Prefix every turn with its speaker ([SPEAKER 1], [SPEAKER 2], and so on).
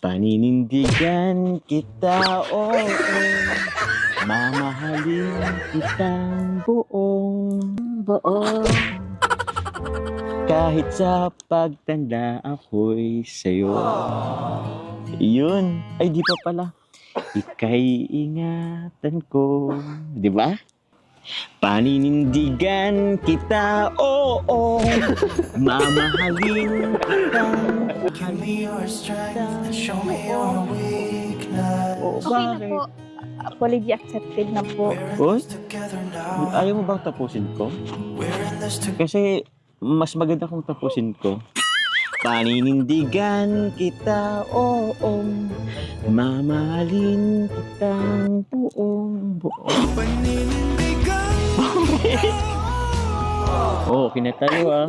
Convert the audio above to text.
[SPEAKER 1] Paninindigan kita, oo. Mamahalin kitang buong kahit sa pagtanda ako'y sa'yo. Yun. Ay, di pa pala. Ika'y ingatan ko. Di ba? Paninindigan kita, oo. Mamahalin kitang
[SPEAKER 2] Give me your strength and show me your weakness.
[SPEAKER 1] oo.
[SPEAKER 3] Okay na
[SPEAKER 1] Bakit?
[SPEAKER 3] po. Apology accepted na po.
[SPEAKER 2] We're in
[SPEAKER 1] Oy?
[SPEAKER 2] this together now.
[SPEAKER 1] Ayaw mo bang tapusin ko?
[SPEAKER 2] We're in this together.
[SPEAKER 1] Kasi mas maganda kung tapusin ko. Paninindigan kita, oo. Mamahalin kitang buong.
[SPEAKER 2] Paninindigan
[SPEAKER 1] Oh, kinatayo ah.